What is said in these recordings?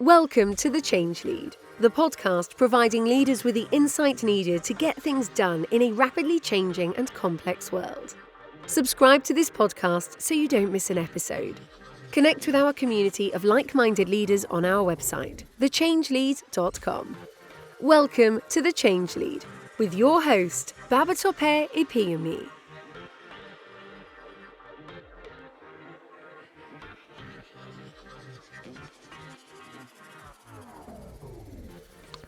Welcome to The Change Lead, the podcast providing leaders with the insight needed to get things done in a rapidly changing and complex world. Subscribe to this podcast so you don't miss an episode. Connect with our community of like-minded leaders on our website, thechangelead.com. Welcome to The Change Lead with your host, Babatope Ipinyomi.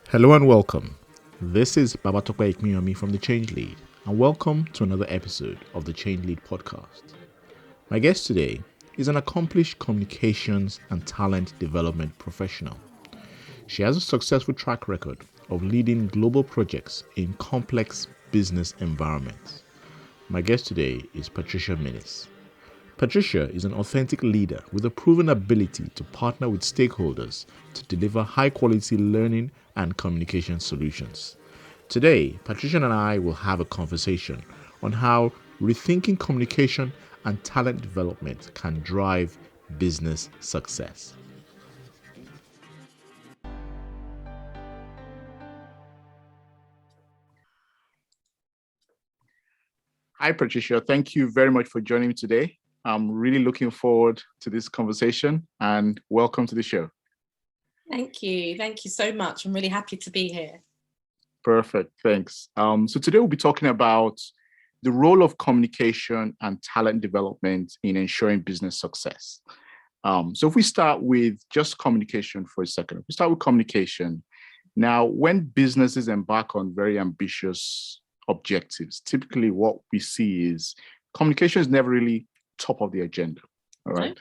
Hello and welcome. This is Babatope Ipinyomi from The Change Lead, and welcome to another episode of The Change Lead podcast. My guest today is an accomplished communications and talent development professional. She has a successful track record of leading global projects in complex business environments. My guest today is Patricia Minnis. Patricia is an authentic leader with a proven ability to partner with stakeholders to deliver high-quality learning and communication solutions. Today, Patricia and I will have a conversation on how rethinking communication and talent development can drive business success. Hi, Patricia. Thank you very much for joining me today. I'm really looking forward to this conversation and welcome to the show. Thank you. Thank you so much. I'm really happy to be here. Perfect. Thanks. So today we'll be talking about the role of communication and talent development in ensuring business success. So if we start with just communication for a second, if we start with communication. Now, when businesses embark on very ambitious objectives, typically what we see is communication is never really top of the agenda. All right.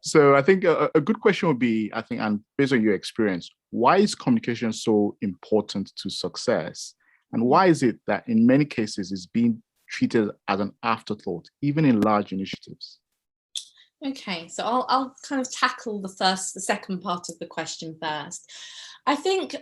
So I think a good question would be, and based on your experience, why is communication so important to success? And why is it that in many cases it's being treated as an afterthought, even in large initiatives? Okay, so I'll kind of tackle the second part of the question first. I think,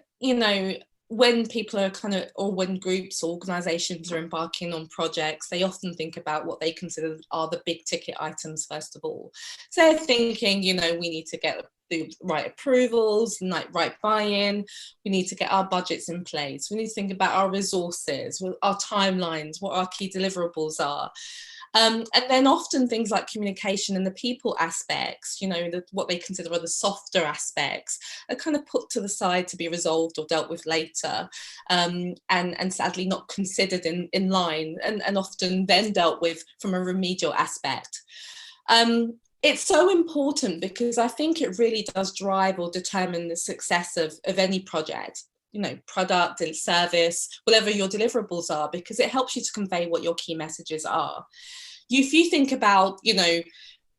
when people are or when groups or organizations are embarking on projects, they often think about what they consider are the big ticket items, first of all. So they're thinking, we need to get the right approvals, right buy-in, we need to get our budgets in place, we need to think about our resources, our timelines, what our key deliverables are. And then often things like communication and the people aspects, what they consider are the softer aspects, are kind of put to the side to be resolved or dealt with later, and sadly not considered in line and often then dealt with from a remedial aspect. It's so important because I think it really does drive or determine the success of any project. Product and service, whatever your deliverables are, because it helps you to convey what your key messages are. If you think about,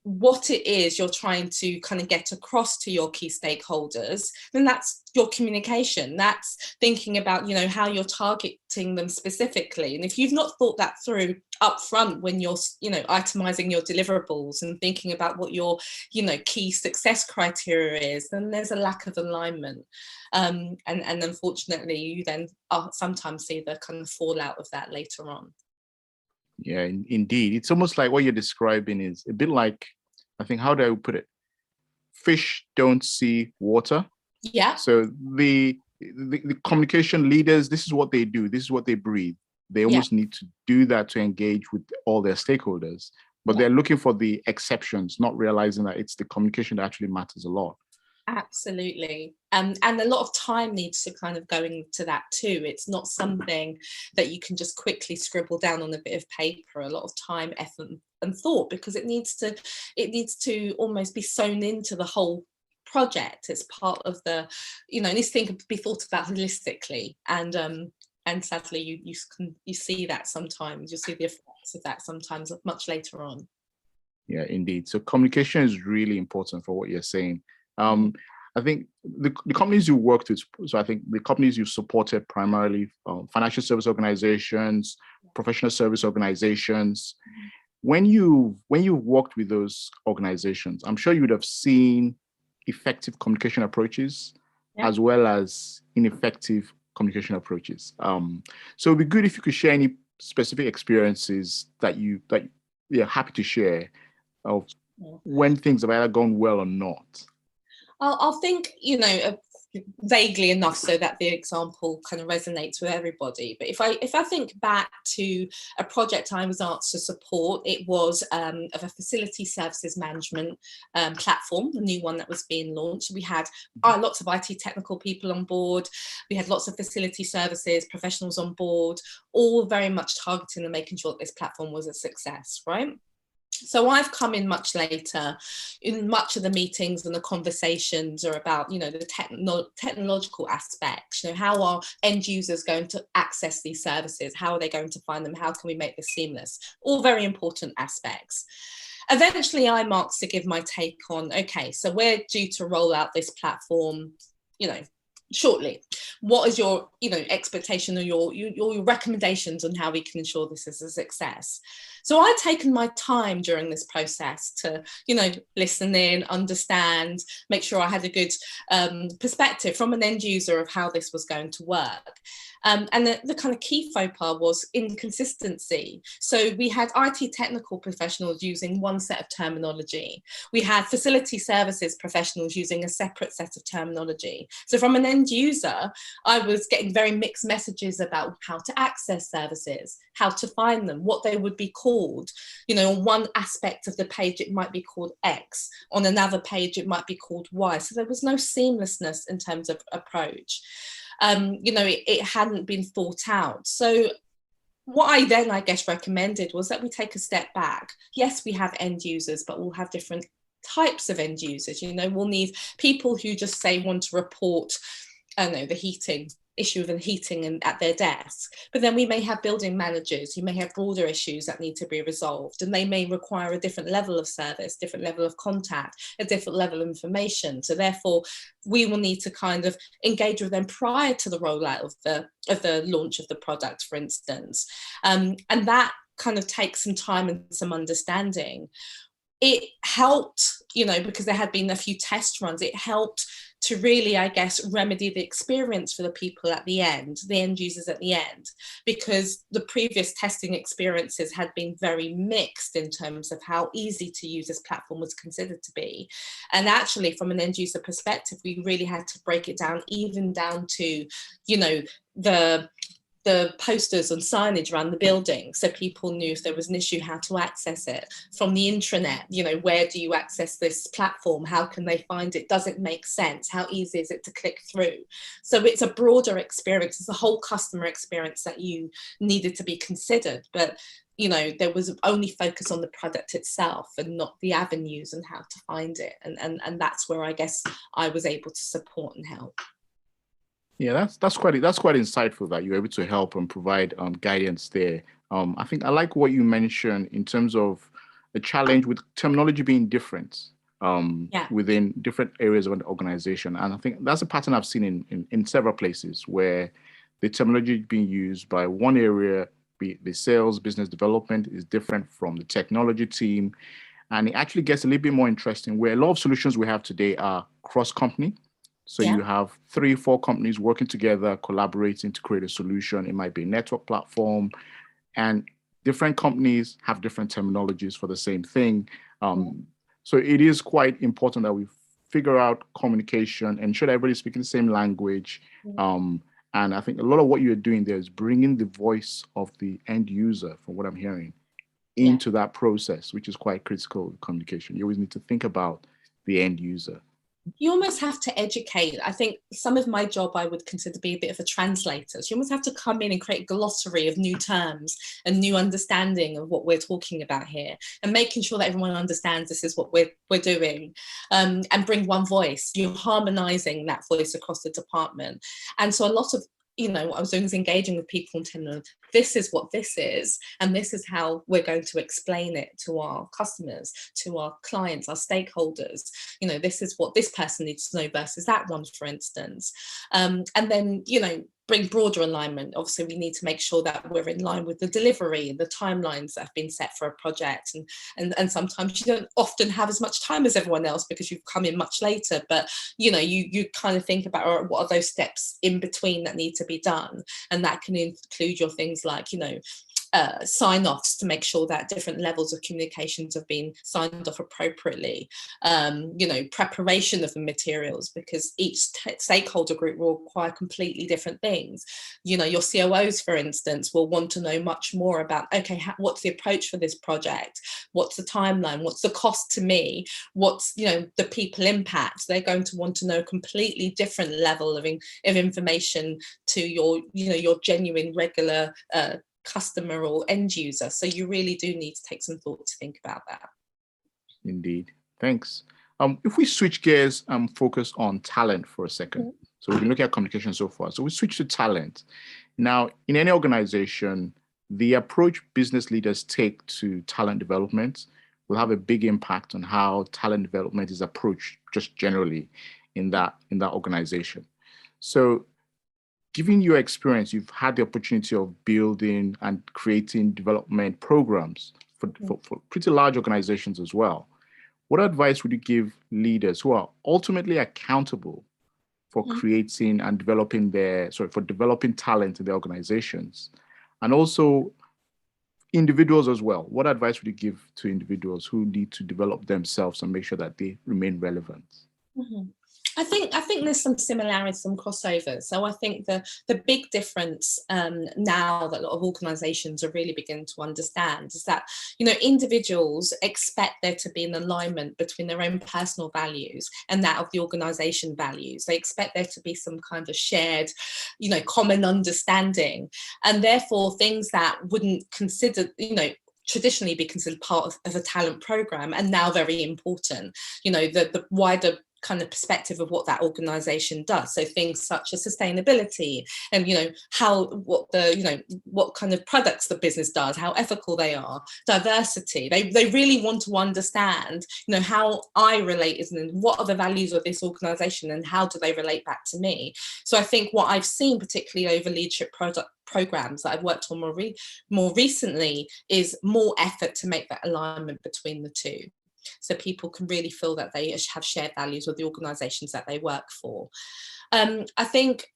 what it is you're trying to kind of get across to your key stakeholders, then that's your communication. That's thinking about, how you're targeting them specifically. And if you've not thought that through up front when you're, itemizing your deliverables and thinking about what your, key success criteria is, then there's a lack of alignment. And unfortunately, you then sometimes see the kind of fallout of that later on. Yeah, indeed. It's almost like what you're describing is a bit like, how do I put it? Fish don't see water. Yeah. So the communication leaders, this is what they do. This is what they breathe. They almost need to do that to engage with all their stakeholders. But they're looking for the exceptions, not realizing that it's the communication that actually matters a lot. Absolutely. And a lot of time needs to kind of go into that too. It's not something that you can just quickly scribble down on a bit of paper. A lot of time, effort and thought, because it needs to almost be sewn into the whole project. It's part of the, it needs to be thought about holistically. And sadly, you see that sometimes. You see the effects of that sometimes much later on. Yeah, indeed. So communication is really important for what you're saying. I think the companies you worked with, so I think the companies you've supported primarily, financial service organizations, professional service organizations. When you worked with those organizations, I'm sure you would have seen effective communication approaches as well as ineffective communication approaches. So it'd be good if you could share any specific experiences that you're happy to share of when things have either gone well or not. I'll think, vaguely enough so that the example kind of resonates with everybody. But if I think back to a project I was asked to support, it was of a facility services management platform, a new one that was being launched. We had lots of IT technical people on board. We had lots of facility services professionals on board, all very much targeting and making sure that this platform was a success, right? So I've come in much later. In much of the meetings and the conversations are about, the technological aspects. How are end users going to access these services? How are they going to find them? How can we make this seamless? All very important aspects. Eventually, I'm asked to give my take on, okay, so we're due to roll out this platform, shortly. What is your expectation or your recommendations on how we can ensure this is a success? So I've taken my time during this process to listen in, understand, make sure I had a good perspective from an end user of how this was going to work. And the kind of key faux pas was inconsistency. So we had IT technical professionals using one set of terminology. We had facility services professionals using a separate set of terminology. So from an end user, I was getting very mixed messages about how to access services, how to find them, what they would be called. On one aspect of the page, it might be called X. On another page, it might be called Y. So there was no seamlessness in terms of approach. It hadn't been thought out. So what I then, I guess, recommended was that we take a step back. Yes, we have end users, but we'll have different types of end users. We'll need people who just say want to report, the issue of the heating at their desk. But then we may have building managers who may have broader issues that need to be resolved, and they may require a different level of service, different level of contact, a different level of information. So therefore, we will need to kind of engage with them prior to the rollout of the launch of the product, for instance. And that kind of takes some time and some understanding. It helped, because there had been a few test runs, it helped to really, I guess, remedy the experience for the people at the end, the end users at the end, because the previous testing experiences had been very mixed in terms of how easy to use this platform was considered to be. And actually, from an end user perspective, we really had to break it down, even down to, the posters and signage around the building, so people knew if there was an issue how to access it. From the intranet, where do you access this platform? How can they find it? Does it make sense? How easy is it to click through? So it's a broader experience. It's a whole customer experience that you needed to be considered. But there was only focus on the product itself and not the avenues and how to find it. And that's where I guess I was able to support and help. Yeah, that's quite insightful that you're able to help and provide guidance there. I think I like what you mentioned in terms of the challenge with terminology being different within different areas of an organization. And I think that's a pattern I've seen in several places where the terminology being used by one area, be it the sales, business development, is different from the technology team. And it actually gets a little bit more interesting where a lot of solutions we have today are cross-company. So you have 3-4 companies working together, collaborating to create a solution. It might be a network platform, and different companies have different terminologies for the same thing. So it is quite important that we figure out communication, ensure that everybody's speaking the same language. And I think a lot of what you're doing there is bringing the voice of the end user, from what I'm hearing, into that process, which is quite critical in communication. You always need to think about the end user. You almost have to educate. I think some of my job I would consider to be a bit of a translator. So you almost have to come in and create a glossary of new terms and new understanding of what we're talking about here, and making sure that everyone understands this is what we're doing, and bring one voice. You're harmonizing that voice across the department. And so a lot of what I was doing is engaging with people and telling them, this is what this is, and this is how we're going to explain it to our customers, to our clients, our stakeholders. This is what this person needs to know versus that one, for instance. And then, bring broader alignment. Obviously, we need to make sure that we're in line with the delivery, the timelines that have been set for a project. And sometimes you don't often have as much time as everyone else because you've come in much later. But, you kind of think about what are those steps in between that need to be done. And that can include your things like, sign-offs to make sure that different levels of communications have been signed off appropriately, preparation of the materials, because each stakeholder group will require completely different things. Your COOs, for instance, will want to know much more about, okay, what's the approach for this project? What's the timeline? What's the cost to me? What's, the people impact? They're going to want to know a completely different level of information to your genuine regular customer or end user. So you really do need to take some thought to think about that. Indeed. Thanks. If we switch gears and focus on talent for a second. So we've been looking at communication so far. So we switch to talent. Now, in any organization, the approach business leaders take to talent development will have a big impact on how talent development is approached just generally in that organization. So given your experience, you've had the opportunity of building and creating development programs for pretty large organizations as well. What advice would you give leaders who are ultimately accountable for creating and developing developing talent in their organizations, and also individuals as well? What advice would you give to individuals who need to develop themselves and make sure that they remain relevant? I think there's some similarities, some crossovers. So I think the big difference now that a lot of organisations are really beginning to understand is that, individuals expect there to be an alignment between their own personal values and that of the organisation values. They expect there to be some kind of shared, common understanding, and therefore things that wouldn't traditionally be considered part of a talent programme and now very important. The wider kind of perspective of what that organization does. So things such as sustainability and, what kind of products the business does, how ethical they are, diversity. They really want to understand, how I relate and what are the values of this organization and how do they relate back to me. So I think what I've seen, particularly over leadership programs that I've worked on more recently, is more effort to make that alignment between the two, so people can really feel that they have shared values with the organisations that they work for. I think,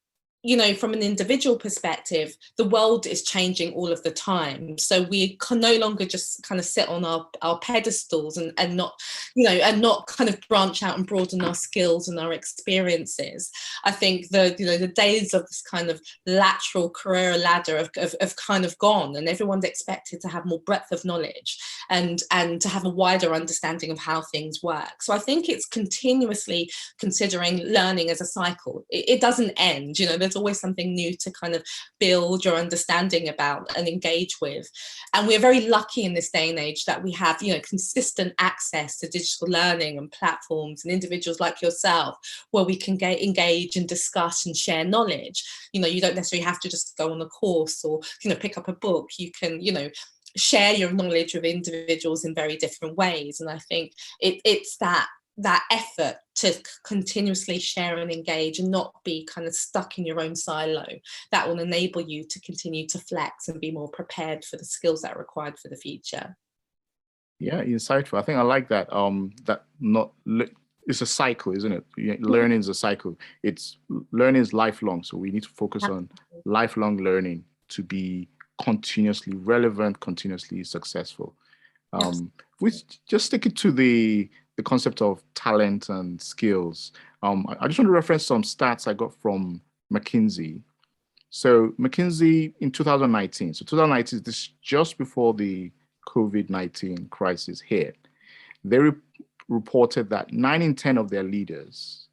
from an individual perspective, the world is changing all of the time. So we can no longer just kind of sit on our pedestals and not kind of branch out and broaden our skills and our experiences. I think the days of this kind of lateral career ladder have kind of gone, and everyone's expected to have more breadth of knowledge and to have a wider understanding of how things work. So I think it's continuously considering learning as a cycle. It doesn't end, there's always something new to kind of build your understanding about and engage with. And we're very lucky in this day and age that we have, consistent access to digital learning and platforms and individuals like yourself where we can engage and discuss and share knowledge. You don't necessarily have to just go on a course or, pick up a book. You can, share your knowledge with individuals in very different ways. And I think it's that effort to continuously share and engage and not be kind of stuck in your own silo that will enable you to continue to flex and be more prepared for the skills that are required for the future. Yeah, insightful. I think I like that. It's a cycle, isn't it? Learning is a cycle. Learning is lifelong. So we need to focus on lifelong learning to be continuously relevant, continuously successful. We just stick it to the concept of talent and skills. I just want to reference some stats I got from McKinsey. So McKinsey in 2019, so 2019 is this just before the COVID-19 crisis hit, they reported that 9 in 10 of leaders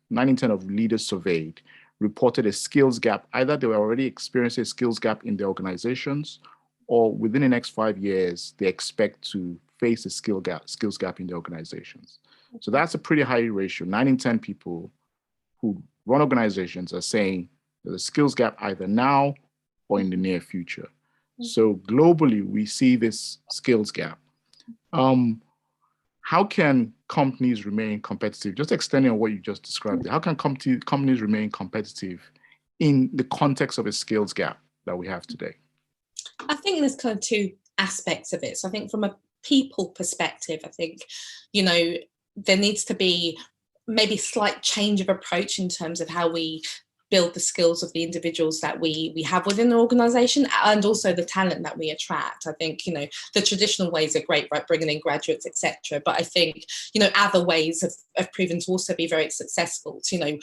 surveyed reported a skills gap. Either they were already experiencing a skills gap in their organizations, or within the next 5 years, they expect to face a skills gap in their organizations. So that's a pretty high ratio. 9 in 10 people who run organizations are saying there's a skills gap either now or in the near future. So globally, we see this skills gap. How can companies remain competitive? Just extending on what you just described, how can companies remain competitive in the context of a skills gap that we have today? I think there's kind of two aspects of it. So I think from a people perspective, I think, there needs to be maybe slight change of approach in terms of how we build the skills of the individuals that we have within the organisation, and also the talent that we attract. I think, you know, the traditional ways are great, right, bringing in graduates, etc. But I think, you know, other ways have proven to also be very successful. So, you know,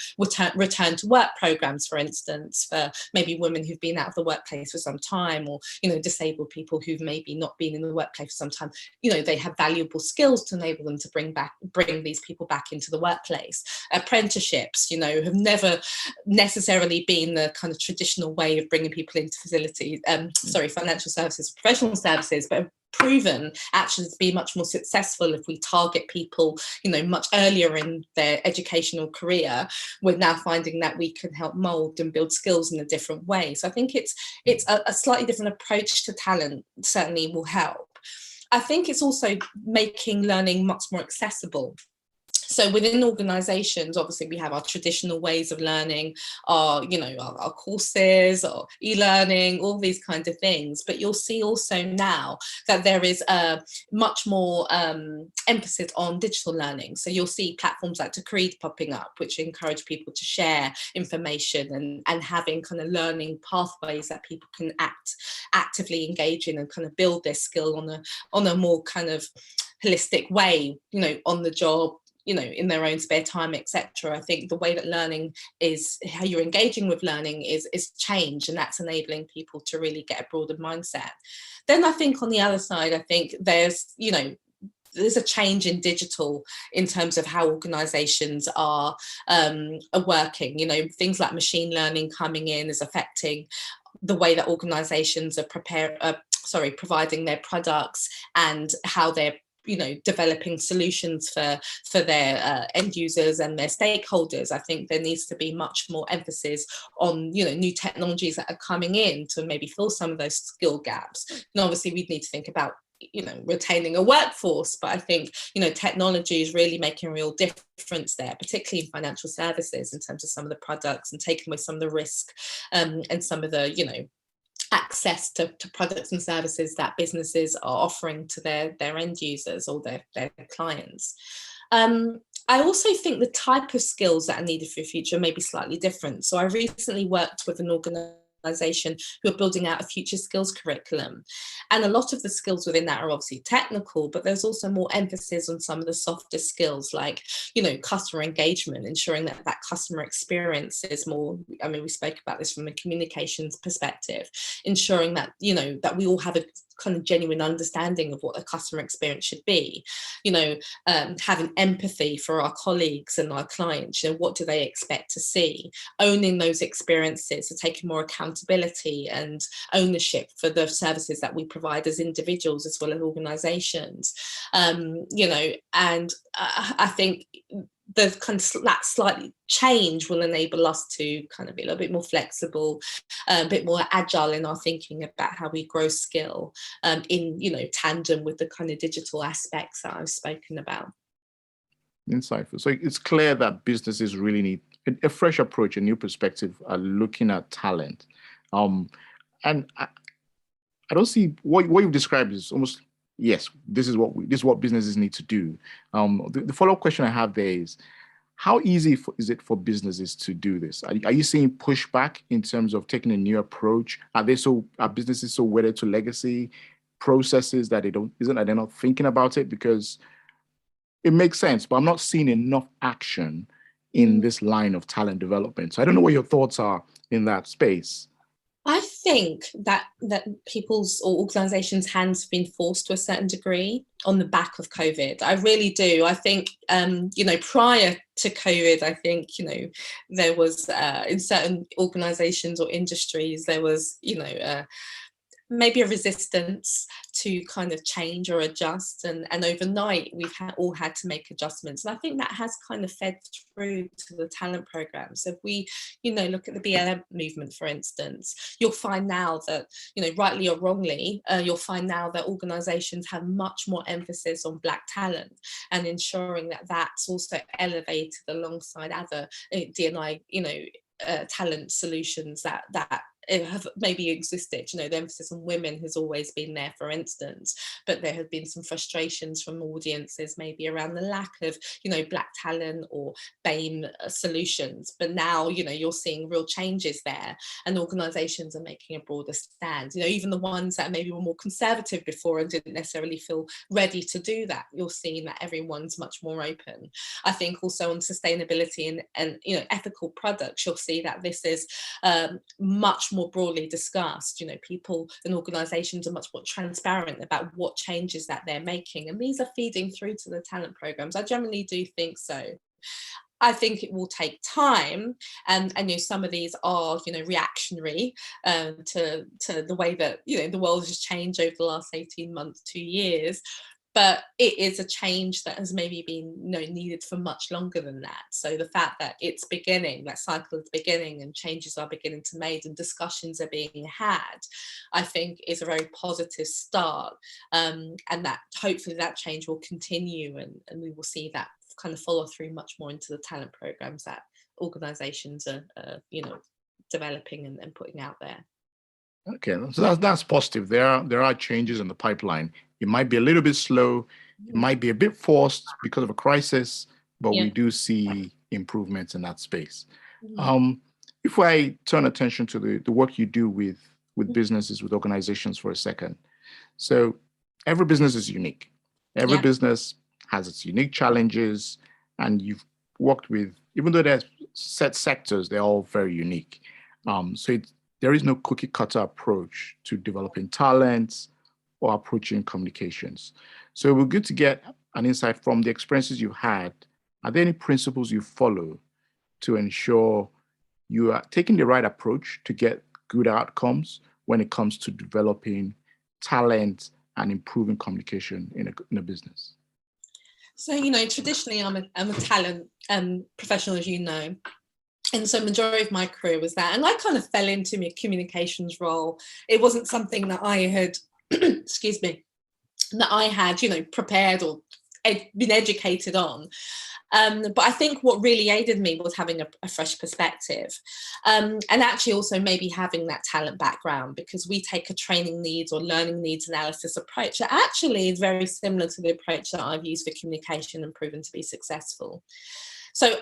return to work programs, for instance, for maybe women who've been out of the workplace for some time, or, you know, disabled people who've maybe not been in the workplace for some time. You know, they have valuable skills to enable them to bring these people back into the workplace. Apprenticeships, you know, have never necessarily been the kind of traditional way of bringing people into financial services, professional services, but have proven actually to be much more successful if we target people, you know, much earlier in their educational career. We're now finding that we can help mold and build skills in a different way. So I think it's a slightly different approach to talent certainly will help. I think it's also making learning much more accessible. So within organisations, obviously we have our traditional ways of learning, our courses, or e-learning, all these kinds of things. But you'll see also now that there is a much more emphasis on digital learning. So you'll see platforms like Decreed popping up, which encourage people to share information and having kind of learning pathways that people can actively engage in and kind of build their skill on a more kind of holistic way, you know, on the job, you know, in their own spare time, etc. I think the way that learning is, how you're engaging with learning is change, and that's enabling people to really get a broader mindset. Then I think on the other side, I think there's a change in digital in terms of how organisations are working. You know, things like machine learning coming in is affecting the way that organisations are providing their products and how they're, you know, developing solutions for their end users and their stakeholders. I think there needs to be much more emphasis on, you know, new technologies that are coming in to maybe fill some of those skill gaps. And obviously we'd need to think about, you know, retaining a workforce, but I think, you know, technology is really making a real difference there, particularly in financial services, in terms of some of the products and taking away some of the risk and some of the, you know, access to products and services that businesses are offering to their end users or their clients. I also think the type of skills that are needed for the future may be slightly different. So I recently worked with an organisation who are building out a future skills curriculum, and a lot of the skills within that are obviously technical, but there's also more emphasis on some of the softer skills, like, you know, customer engagement, ensuring that customer experience is more, I mean, we spoke about this from a communications perspective, ensuring that, you know, that we all have a kind of genuine understanding of what a customer experience should be, you know, having empathy for our colleagues and our clients, you know, what do they expect to see, owning those experiences, so taking more accountability and ownership for the services that we provide as individuals as well as organisations, you know, and I think the kind of that slightly change will enable us to kind of be a little bit more flexible, a bit more agile in our thinking about how we grow skill in, you know, tandem with the kind of digital aspects that I've spoken about. Insightful. So it's clear that businesses really need a fresh approach, a new perspective, looking at talent. And I don't see what you've described is almost, yes, this is what businesses need to do. The follow-up question I have there is, how easy is it for businesses to do this? Are you seeing pushback in terms of taking a new approach? Are businesses so wedded to legacy processes that they're not thinking about it? Because it makes sense, but I'm not seeing enough action in this line of talent development. So I don't know what your thoughts are in that space. I think that people's or organisations' hands have been forced to a certain degree on the back of COVID. I really do. I think, you know, prior to COVID, I think, you know, there was in certain organisations or industries, there was, you know, maybe a resistance to kind of change or adjust, and overnight we've all had to make adjustments, and I think that has kind of fed through to the talent programs. So if we, you know, look at the BLM movement, for instance, you'll find now that, you know, rightly or wrongly, you'll find now that organisations have much more emphasis on Black talent and ensuring that that's also elevated alongside other D&I, you know, talent solutions that have maybe existed. The emphasis on women has always been there, for instance, but there have been some frustrations from audiences maybe around the lack of, Black talent or BAME solutions. But now, you're seeing real changes there, and organisations are making a broader stand. Even the ones that maybe were more conservative before and didn't necessarily feel ready to do that, you're seeing that everyone's much more open. I think also on sustainability and ethical products, you'll see that this is much more broadly discussed. People and organisations are much more transparent about what changes that they're making, and these are feeding through to the talent programmes. I generally do think so. I think it will take time, and some of these are reactionary to the way that the world has changed over the last 18 months, 2 years. But it is a change that has maybe been needed for much longer than that. So the fact that it's beginning, that cycle is beginning, and changes are beginning to be made and discussions are being had, I think is a very positive start, and that hopefully that change will continue, and we will see that kind of follow through much more into the talent programs that organisations are developing and putting out there. Okay, so that's positive. There are changes in the pipeline. It might be a little bit slow. It might be a bit forced because of a crisis, but we do see improvements in that space. If I turn attention to the work you do with businesses, with organizations for a second. So every business is unique. Every business has its unique challenges, and you've worked with, even though there's set sectors, they're all very unique. There is no cookie cutter approach to developing talents or approaching communications. So it would be good to get an insight from the experiences you've had. Are there any principles you follow to ensure you are taking the right approach to get good outcomes when it comes to developing talent and improving communication in a business? So, traditionally I'm a talent professional, as you know. And so majority of my career was that. And I kind of fell into my communications role. It wasn't something that I had, excuse me, that I had, prepared or been educated on. But I think what really aided me was having a fresh perspective, and actually also maybe having that talent background, because we take a training needs or learning needs analysis approach that actually is very similar to the approach that I've used for communication and proven to be successful. So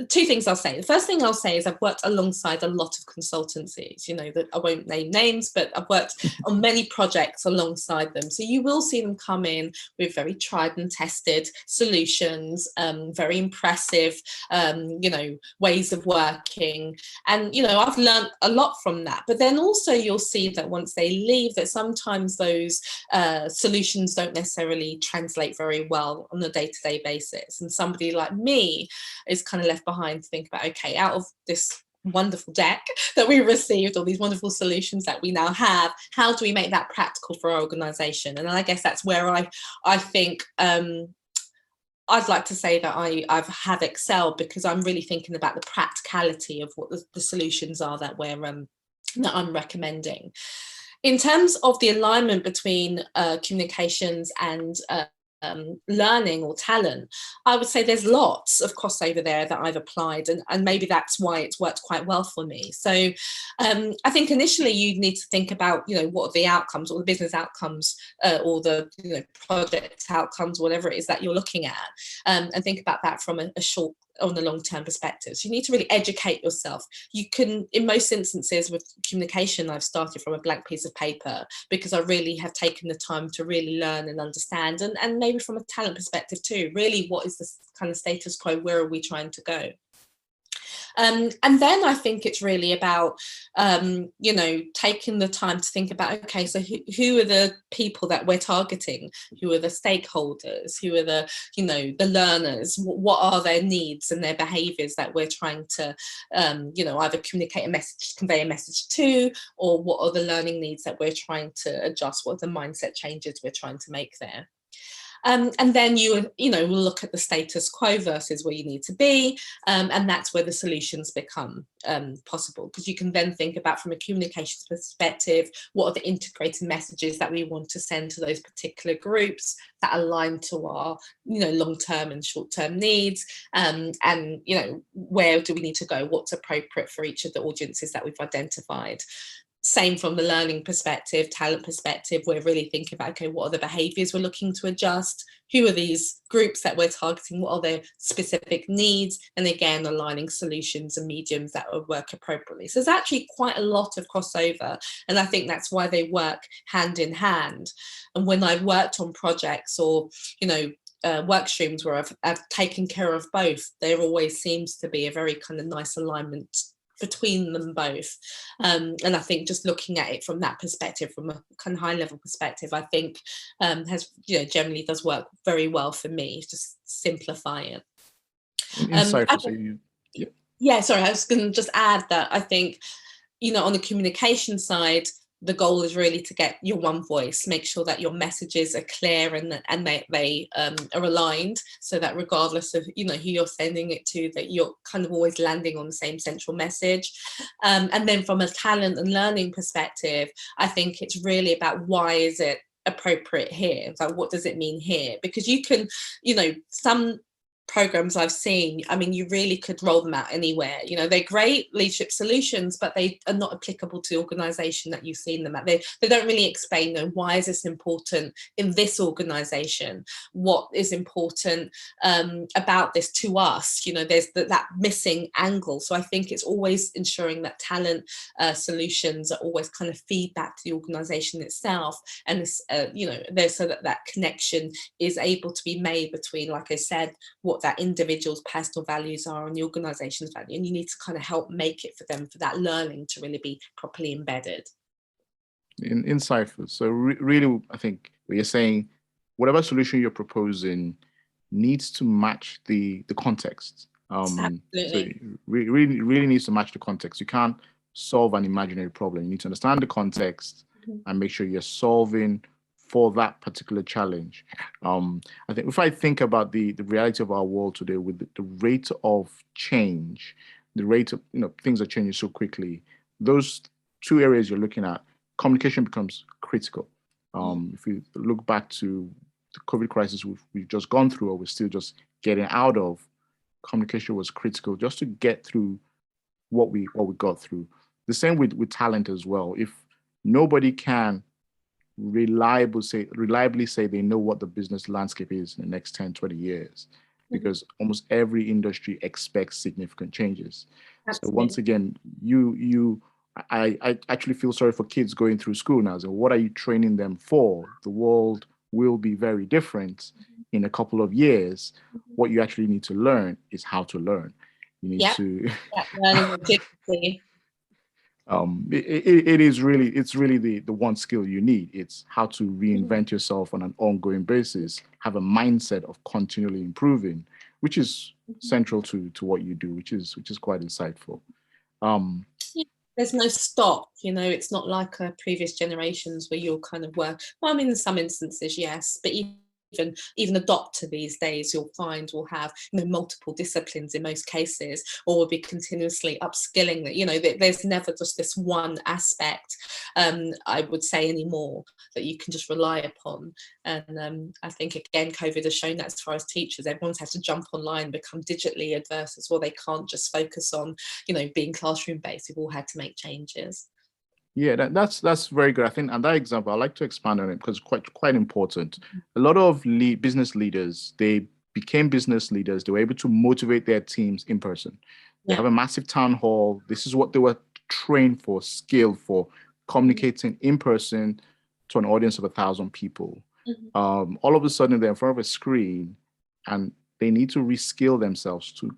2 things I'll say. The first thing I'll say is I've worked alongside a lot of consultancies, that I won't name names, but I've worked on many projects alongside them. So you will see them come in with very tried and tested solutions, very impressive, ways of working. And, I've learned a lot from that. But then also you'll see that once they leave, that sometimes those solutions don't necessarily translate very well on a day-to-day basis. And somebody like me is kind of left behind to think about, okay, out of this wonderful deck that we received, or these wonderful solutions that we now have, how do we make that practical for our organisation? And I guess that's where I think I'd like to say that I have excelled, because I'm really thinking about the practicality of what the solutions are that I'm recommending. In terms of the alignment between communications and learning or talent, I would say there's lots of crossover there that I've applied, and maybe that's why it's worked quite well for me. So I think initially you need to think about, what are the outcomes or the business outcomes or the project outcomes, whatever it is that you're looking at, and think about that from a short on the long-term perspective. So you need to really educate yourself. You can, in most instances with communication, I've started from a blank piece of paper, because I really have taken the time to really learn and understand, and maybe from a talent perspective too, really what is the kind of status quo, where are we trying to go? And then I think it's really about, taking the time to think about, okay, so who are the people that we're targeting? Who are the stakeholders? Who are the, the learners? What are their needs and their behaviours that we're trying to, either communicate a message, convey a message to, or what are the learning needs that we're trying to adjust? What are the mindset changes we're trying to make there? And then you will look at the status quo versus where you need to be, and that's where the solutions become possible, because you can then think about, from a communications perspective, what are the integrated messages that we want to send to those particular groups that align to our long-term and short-term needs, and where do we need to go, what's appropriate for each of the audiences that we've identified. Same from the learning perspective, talent perspective, we're really thinking about, okay, what are the behaviours we're looking to adjust? Who are these groups that we're targeting? What are their specific needs? And again, aligning solutions and mediums that will work appropriately. So there's actually quite a lot of crossover. And I think that's why they work hand in hand. And when I've worked on projects or, work streams where I've taken care of both, there always seems to be a very kind of nice alignment between them both, and I think just looking at it from that perspective, from a kind of high level perspective, I think has generally does work very well for me. Just simplify it. Insightful. Sorry, I was going to just add that I think on the communication side, the goal is really to get your one voice, make sure that your messages are clear and they are aligned, so that regardless of who you're sending it to, that you're kind of always landing on the same central message. And then from a talent and learning perspective, I think it's really about, why is it appropriate here? Like, what does it mean here? Because you can, some programs I've seen, I mean, you really could roll them out anywhere. They're great leadership solutions, but they are not applicable to the organisation that you've seen them at. They don't really explain, why is this important in this organisation? What is important about this to us? There's that missing angle. So I think it's always ensuring that talent solutions are always kind of feedback to the organisation itself, and there's so that connection is able to be made between, like I said, what that individual's personal values are and the organization's value, and you need to kind of help make it for them, for that learning to really be properly embedded. Insightful. So really, I think what you're saying, whatever solution you're proposing needs to match the context. Absolutely. So really needs to match the context. You can't solve an imaginary problem. You need to understand the context and make sure you're solving for that particular challenge. I think if I think about the reality of our world today, with the rate of change, the rate of things are changing so quickly, those two areas you're looking at, communication becomes critical. If you look back to the COVID crisis we've just gone through, or we're still just getting out of, communication was critical just to get through what we got through. The same with talent as well. If nobody can reliably say they know what the business landscape is in the next 10, 20 years, because almost every industry expects significant changes. Absolutely. So once again, I actually feel sorry for kids going through school now. So what are you training them for? The world will be very different in a couple of years. What you actually need to learn is how to learn. You need to learning agility. It's really the one skill you need. It's how to reinvent yourself on an ongoing basis, have a mindset of continually improving, which is central to what you do, which is quite insightful. There's no stop, it's not like previous generations where you'll kind of work. Well, I mean, in some instances, yes, but even a doctor these days, you'll find, will have multiple disciplines in most cases, or will be continuously upskilling. That there's never just this one aspect, I would say, anymore, that you can just rely upon. And I think again, COVID has shown that as far as teachers, everyone's had to jump online, become digitally adverse as well. They can't just focus on being classroom based. We've all had to make changes. Yeah, that's very good. I think, and that example, I'd like to expand on it because it's quite important. A lot of business leaders, they became business leaders. They were able to motivate their teams in person. They have a massive town hall. This is what they were trained for, skilled for, communicating in person to an audience of 1,000 people. All of a sudden, they're in front of a screen, and they need to reskill themselves to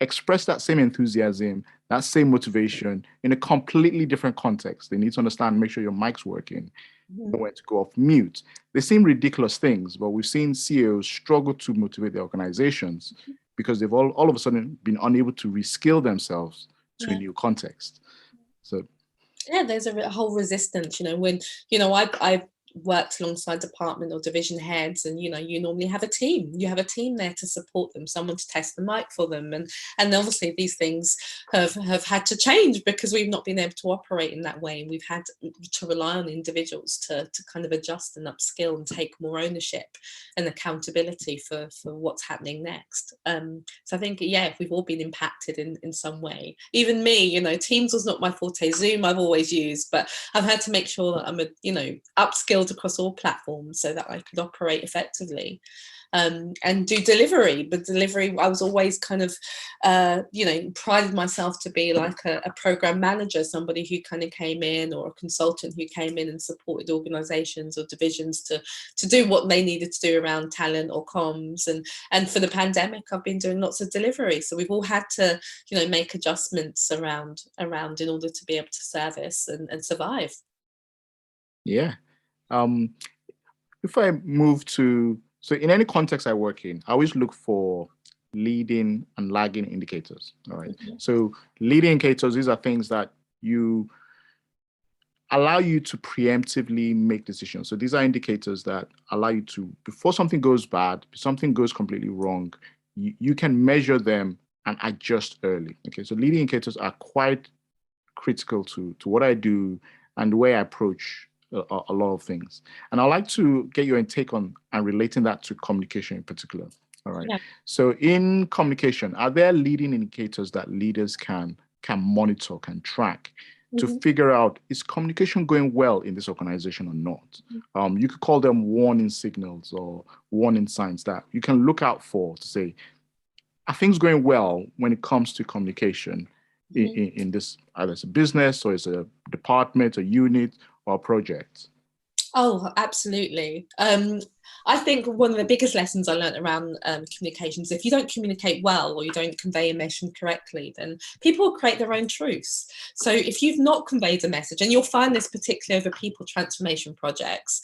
express that same enthusiasm, that same motivation in a completely different context. They need to understand, make sure your mic's working, know when to go off mute. They seem ridiculous things, but we've seen CEOs struggle to motivate their organizations because they've all of a sudden been unable to reskill themselves to a new context. So there's a whole resistance, when I've worked alongside department or division heads, and you normally have a team. You have a team there to support them, someone to test the mic for them, and obviously these things have had to change because we've not been able to operate in that way, and we've had to rely on individuals to kind of adjust and upskill and take more ownership and accountability for what's happening next. So I think, yeah, we've all been impacted in some way. Even me, Teams was not my forte. Zoom I've always used, but I've had to make sure that I'm upskilled across all platforms so that I could operate effectively. And do delivery. But delivery, I was always kind of, prided myself to be like a program manager, somebody who kind of came in, or a consultant who came in and supported organizations or divisions to do what they needed to do around talent or comms. And for the pandemic, I've been doing lots of delivery. So we've all had to, make adjustments around in order to be able to service and survive. Yeah. If I move to, so in any context I work in, I always look for leading and lagging indicators. All right. Mm-hmm. So leading indicators, these are things that allow you to preemptively make decisions. So these are indicators that allow you to, before something goes bad, something goes completely wrong, you can measure them and adjust early. Okay. So leading indicators are quite critical to what I do and the way I approach a lot of things. And I'd like to get your take on and relating that to communication in particular. All right. Yeah. So in communication, are there leading indicators that leaders can monitor, can track to figure out, is communication going well in this organization or not? You could call them warning signals or warning signs that you can look out for to say, are things going well when it comes to communication in this, either it's a business or it's a department, a unit, or a project? Oh, absolutely. I think one of the biggest lessons I learned around communications, if you don't communicate well or you don't convey a message correctly, then people will create their own truths. So if you've not conveyed a message, and you'll find this particularly over people transformation projects,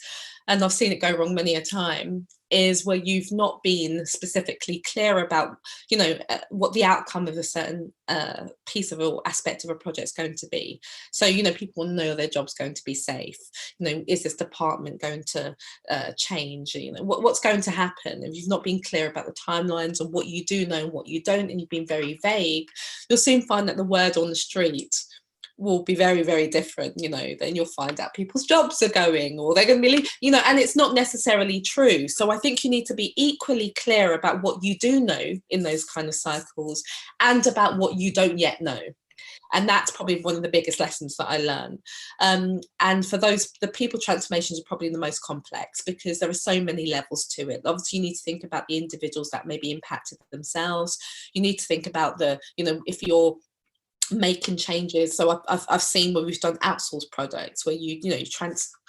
and I've seen it go wrong many a time, is where you've not been specifically clear about, what the outcome of a certain piece of or aspect of a project is going to be. So, people know their job's going to be safe. Is this department going to change? What's going to happen? If you've not been clear about the timelines and what you do know and what you don't, and you've been very vague, you'll soon find that the word on the street will be very, very different. Then you'll find out people's jobs are going, or they're going to be, and it's not necessarily true. So I think you need to be equally clear about what you do know in those kind of cycles and about what you don't yet know. And that's probably one of the biggest lessons that I learned. And for those, the people transformations are probably the most complex because there are so many levels to it. Obviously, you need to think about the individuals that may be impacted themselves. You need to think about if you're making changes. So I've seen where we've done outsourced projects where you're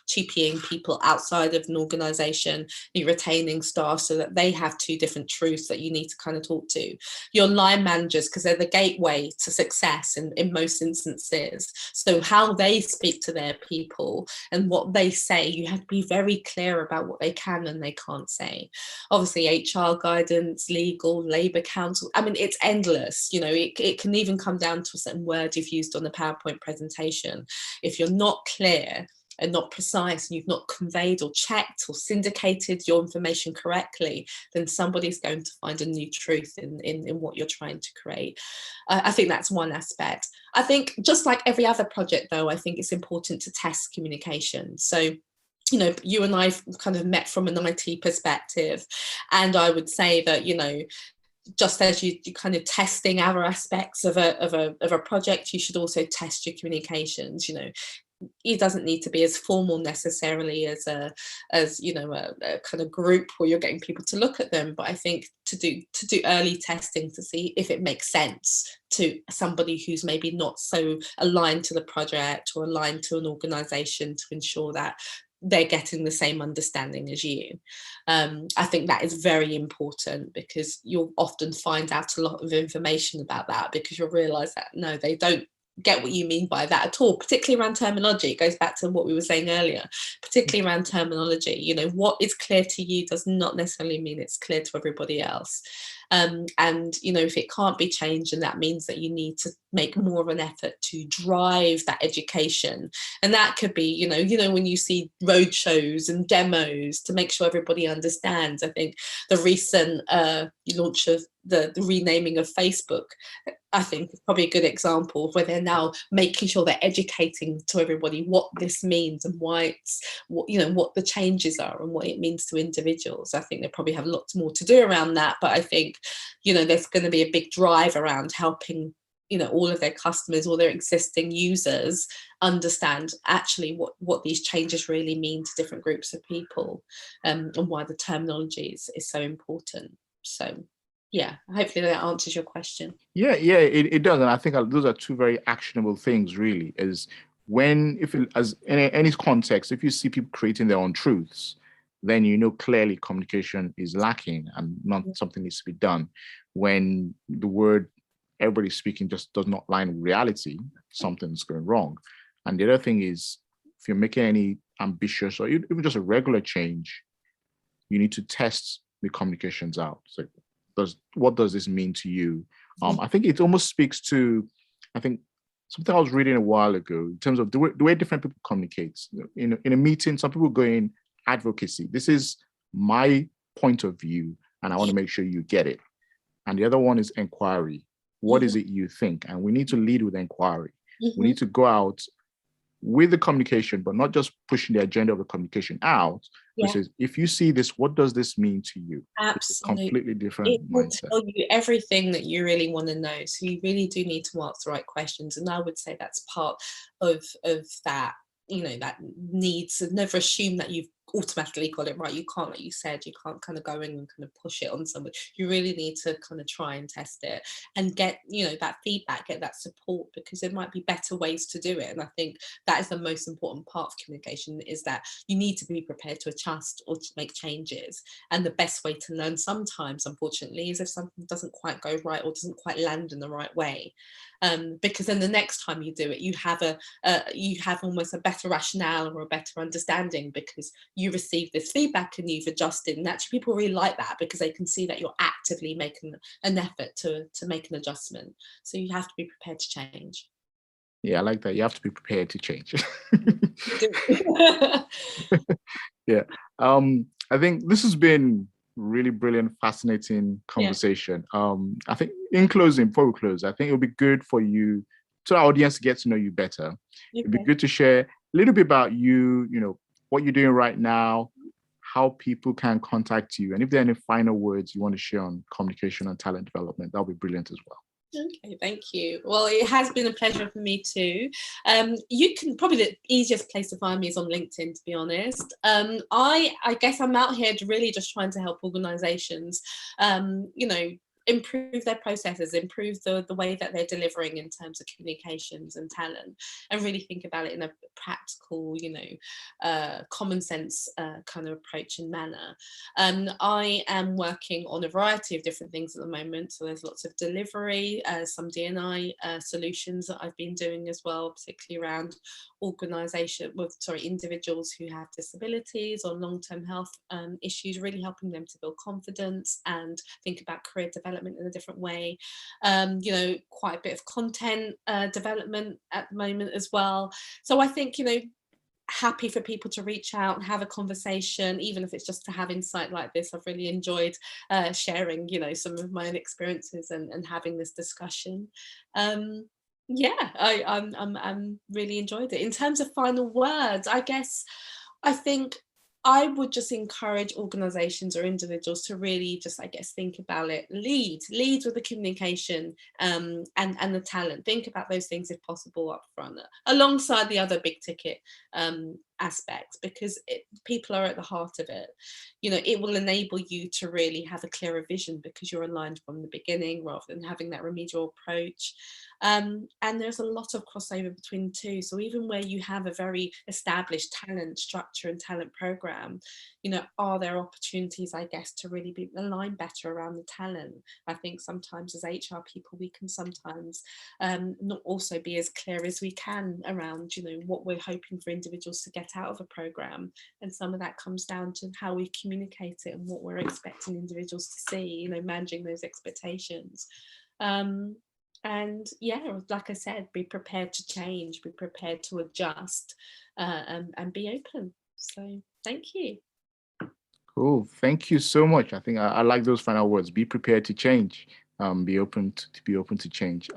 TPing people outside of an organization, you're retaining staff so that they have two different truths that you need to kind of talk to. Your line managers, because they're the gateway to success in most instances. So how they speak to their people and what they say, you have to be very clear about what they can and they can't say. Obviously, HR guidance, legal, labour council, it's endless. It can even come down to a certain word you've used on the PowerPoint presentation. If you're not clear and not precise, and you've not conveyed or checked or syndicated your information correctly, then somebody's going to find a new truth in what you're trying to create. I think that's one aspect. I think just like every other project, though, I think it's important to test communication. So you and I kind of met from an IT perspective, and I would say that, just as you're kind of testing other aspects of a project, you should also test your communications. It doesn't need to be as formal necessarily as a kind of group where you're getting people to look at them, but I think to do early testing to see if it makes sense to somebody who's maybe not so aligned to the project or aligned to an organization, to ensure that they're getting the same understanding as you. I think that is very important because you'll often find out a lot of information about that because you'll realize that no, they don't get what you mean by that at all, particularly around terminology. It goes back to what we were saying earlier, particularly around terminology. What is clear to you does not necessarily mean it's clear to everybody else. And, you know, if it can't be changed, and that means that you need to make more of an effort to drive that education. And that could be, you know, when you see road shows and demos to make sure everybody understands. I think the recent launch of the renaming of Facebook, I think is probably a good example where they're now making sure they're educating to everybody what this means and why it's, you know, what the changes are and what it means to individuals. I think they probably have lots more to do around that, but I think, you know, there's going to be a big drive around helping, you know, all of their customers, all their existing users understand actually what these changes really mean to different groups of people, and why the terminology is so important. So yeah, hopefully that answers your question. Yeah, it does. And I think those are two very actionable things, really, is as in any context, if you see people creating their own truths, then you know clearly communication is lacking and not something needs to be done. When the word everybody's speaking just does not line with reality, something's going wrong. And the other thing is, if you're making any ambitious or even just a regular change, you need to test the communications out. So what does this mean to you? I think it almost speaks to, I think, something I was reading a while ago in terms of the way different people communicate. In a meeting, some people go in advocacy. This is my point of view, and I want to make sure you get it. And the other one is inquiry. What is it you think? And we need to lead with inquiry. We need to go out with the communication, but not just pushing the agenda of the communication out. Which is, if you see this, what does this mean to you? Absolutely. It's a completely different It will mindset. tell you everything that you really want to know. So you really do need to ask the right questions. And I would say that's part of that, you know, that needs to never assume that you've automatically got it right. You can't, like you said, you can't kind of go in and kind of push it on somebody. You really need to kind of try and test it and get, you know, that feedback, get that support, because there might be better ways to do it. And I think that is the most important part of communication, is that you need to be prepared to adjust or to make changes. And the best way to learn sometimes, unfortunately, is if something doesn't quite go right or doesn't quite land in the right way. Because then the next time you do it, you have almost a better rationale or a better understanding, because you receive this feedback and you've adjusted. And actually people really like that, because they can see that you're actively making an effort to make an adjustment. So you have to be prepared to change. Yeah, I like that. You have to be prepared to change. Yeah. I think this has been really brilliant, fascinating conversation. I think in closing, before we close, I think it'll be good for you, to our audience, to get to know you better. It'd be good to share a little bit about you, you know, what you're doing right now, how people can contact you, and if there are any final words you want to share on communication and talent development, that'll be brilliant as well. Okay, thank you. Well, it has been a pleasure for me too. You can probably, the easiest place to find me is on LinkedIn, to be honest. I guess I'm out here really just trying to help organisations, you know, improve their processes, improve the way that they're delivering in terms of communications and talent, and really think about it in a practical, you know, common sense kind of approach and manner. I am working on a variety of different things at the moment. So there's lots of delivery, some D&I solutions that I've been doing as well, particularly around individuals who have disabilities or long-term health issues, really helping them to build confidence and think about career development in a different way. You know, quite a bit of content development at the moment as well. So I think, you know, happy for people to reach out and have a conversation, even if it's just to have insight like this. I've really enjoyed sharing, you know, some of my own experiences and having this discussion. Yeah, I'm really enjoyed it. In terms of final words, I guess I think I would just encourage organisations or individuals to really just, I guess, think about it. Lead with the communication and the talent. Think about those things if possible up front, alongside the other big ticket aspects, because people are at the heart of it. You know, it will enable you to really have a clearer vision because you're aligned from the beginning rather than having that remedial approach. And there's a lot of crossover between the two. So even where you have a very established talent structure and talent program, are there opportunities, I guess, to really be aligned better around the talent? I think sometimes as HR people, we can sometimes not also be as clear as we can around, what we're hoping for individuals to get out of a program. And some of that comes down to how we communicate it and what we're expecting individuals to see, managing those expectations. And yeah, like I said, be prepared to change, be prepared to adjust, and be open. So thank you. Cool. Thank you so much. I think I like those final words. Be prepared to change. Be open to change.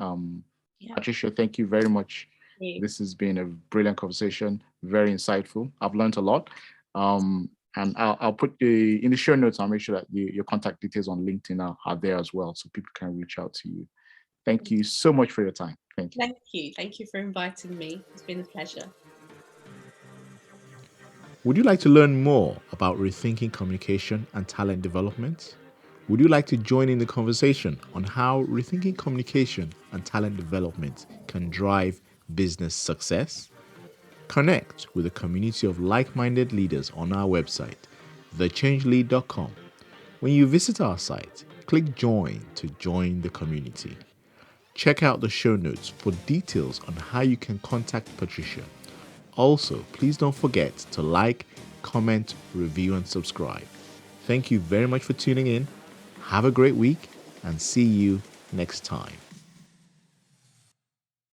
Yeah. Patricia, thank you very much. Thank you. This has been a brilliant conversation. Very insightful. I've learned a lot. And I'll put in the show notes. I'll make sure that your contact details on LinkedIn are there as well, so people can reach out to you. Thank you so much for your time. Thank you. Thank you. Thank you for inviting me. It's been a pleasure. Would you like to learn more about rethinking communication and talent development? Would you like to join in the conversation on how rethinking communication and talent development can drive business success? Connect with a community of like-minded leaders on our website, thechangelead.com. When you visit our site, click Join to join the community. Check out the show notes for details on how you can contact Patricia. Also, please don't forget to like, comment, review, and subscribe. Thank you very much for tuning in. Have a great week and see you next time.